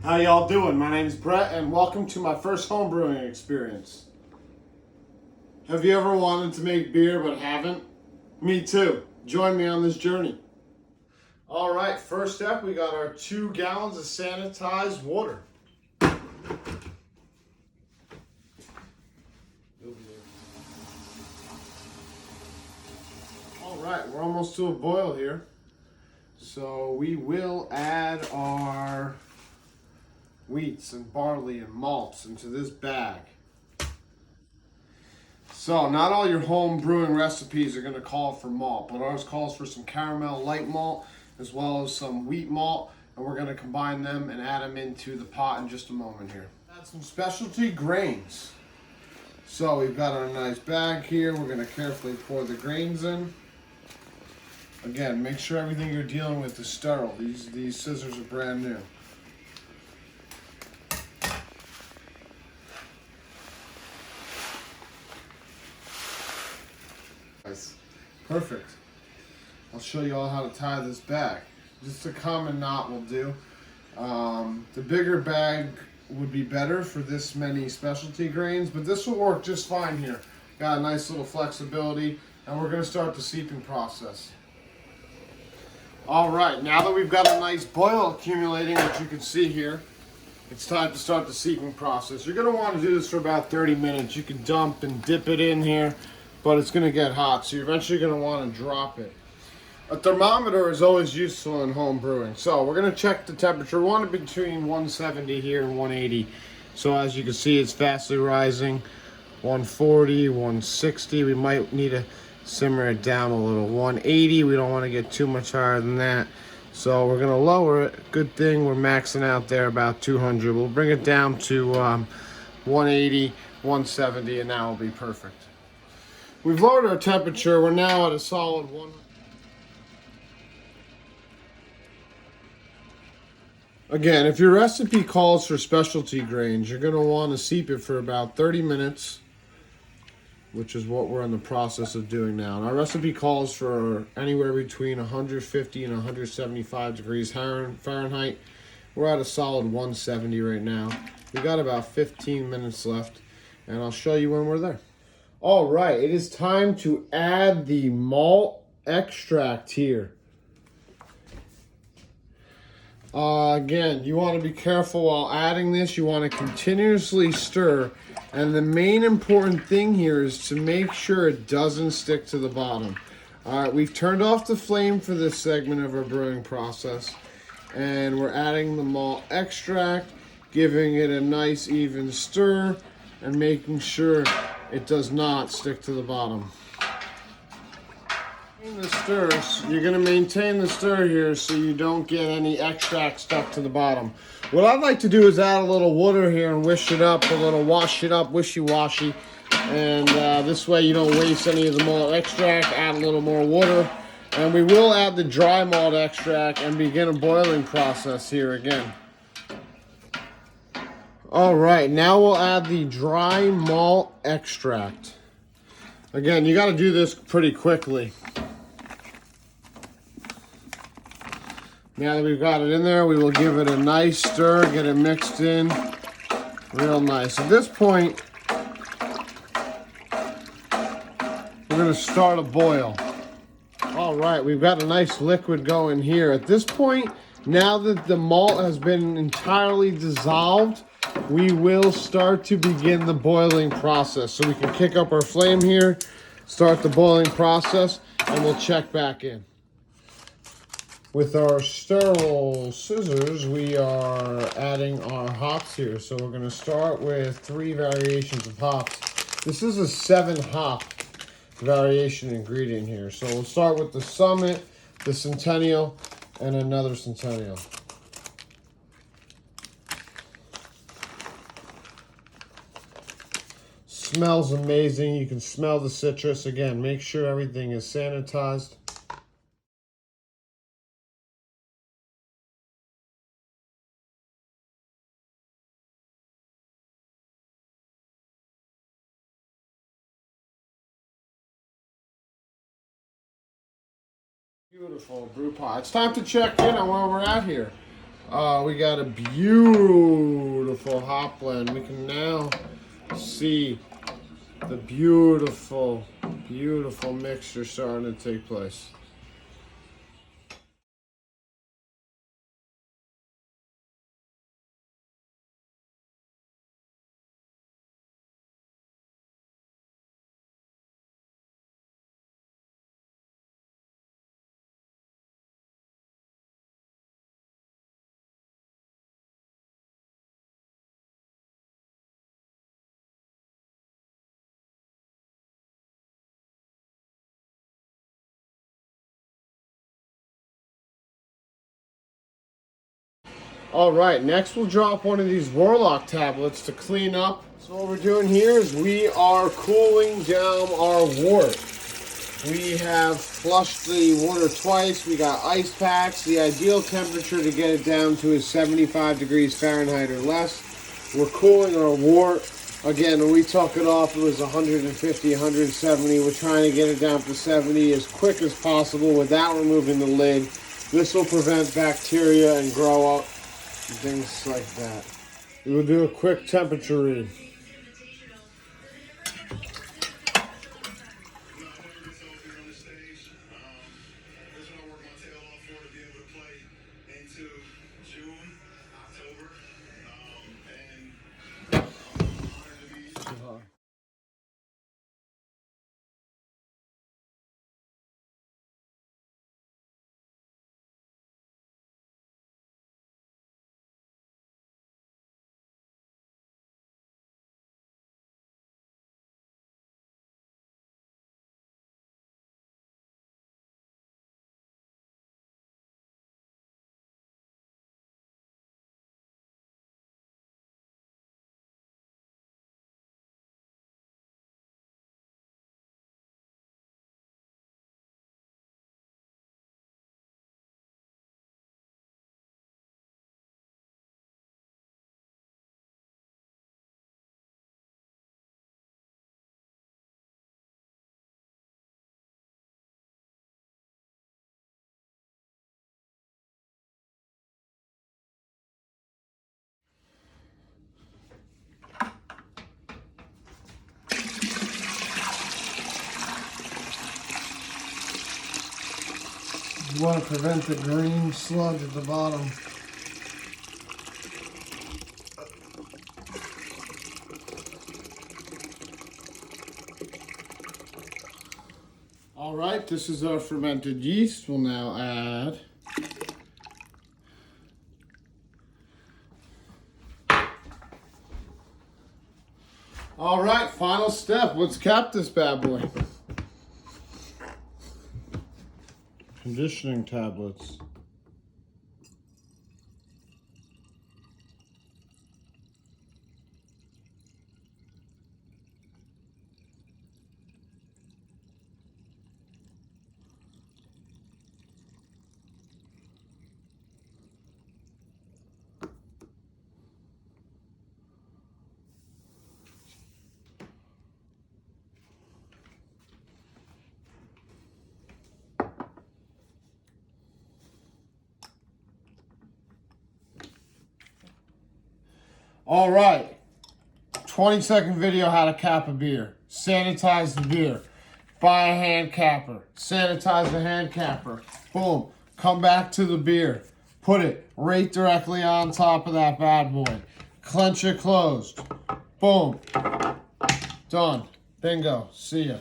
How y'all doing? My name is Brett and welcome to my first home brewing experience. Have you ever wanted to make beer but haven't? Me too. Join me on this journey. Alright, first up we got our 2 gallons of sanitized water. Alright, we're almost to a boil here. So we will add our wheats and barley and malts into this bag. So not all your home brewing recipes are going to call for malt, but ours calls for some caramel light malt as well as some wheat malt, and we're going to combine them and add them into the pot in just a moment here. Add some specialty grains. So we've got our nice bag here. We're going to carefully pour the grains in. Again, make sure everything you're dealing with is sterile. These scissors are brand new. Perfect. I'll show you all how to tie this bag. Just a common knot will do. The bigger bag would be better for this many specialty grains, but this will work just fine here. Got a nice little flexibility, and we're going to start the seeping process. Alright, now that we've got a nice boil accumulating, which you can see here, it's time to start the seeping process. You're going to want to do this for about 30 minutes. You can dump and dip it in here, but it's going to get hot, so you're eventually going to want to drop it. A thermometer is always useful in home brewing. So we're going to check the temperature. We want it between 170 here and 180. So as you can see, it's fastly rising. 140, 160. We might need to simmer it down a little. 180, we don't want to get too much higher than that. So we're going to lower it. Good thing we're maxing out there about 200. We'll bring it down to 180, 170, and that will be perfect. We've lowered our temperature. We're now at a solid 1. Again, if your recipe calls for specialty grains, you're going to want to seep it for about 30 minutes, which is what we're in the process of doing now. And our recipe calls for anywhere between 150 and 175 degrees Fahrenheit. We're at a solid 170 right now. We got about 15 minutes left, and I'll show you when we're there. All right, it is time to add the malt extract here. Again, you want to be careful while adding this. You want to continuously stir. And the main important thing here is to make sure it doesn't stick to the bottom. All right, we've turned off the flame for this segment of our brewing process. And we're adding the malt extract, giving it a nice even stir, and making sure it does not stick to the bottom. The stirs, you're going to maintain the stir here so you don't get any extract stuck to the bottom. What I'd like to do is add a little water here and wish it up, a little wash it up, wishy-washy. And this way you don't waste any of the malt extract. Add a little more water. And we will add the dry malt extract and begin a boiling process here again. Alright, now we'll add the dry malt extract. Again, you got to do this pretty quickly. Now that we've got it in there, we will give it a nice stir, get it mixed in real nice. At this point, we're going to start a boil. All right, we've got a nice liquid going here. At this point, now that the malt has been entirely dissolved, we will start to begin the boiling process. So we can kick up our flame here, start the boiling process, and we'll check back in. With our sterile scissors, we are adding our hops here. So we're going to start with 3 variations of hops. This is a 7 hop variation ingredient here. So we'll start with the Summit, the Centennial, and another Centennial. Smells amazing. You can smell the citrus. Again, make sure everything is sanitized. Beautiful brew pot. It's time to check in on where we're at here. We got a beautiful hop blend. We can now see the beautiful, beautiful mixture starting to take place. All right, next we'll drop one of these Warlock tablets to clean up. So what we're doing here is we are cooling down our wort. We have flushed the water twice. We got ice packs. The ideal temperature to get it down to is 75 degrees Fahrenheit or less. We're cooling our wort. Again, when we took it off, it was 150, 170. We're trying to get it down to 70 as quick as possible without removing the lid. This will prevent bacteria and grow up and things like that. We will do a quick temperature read. You want to prevent the green sludge at the bottom. All right, this is our fermented yeast. We'll now add all right, final step. Let's cap this bad boy. Conditioning tablets. All right, 20-second video how to cap a beer. Sanitize the beer. Buy a hand capper. Sanitize the hand capper. Boom. Come back to the beer. Put it right directly on top of that bad boy. Clench it closed. Boom. Done. Bingo. See ya.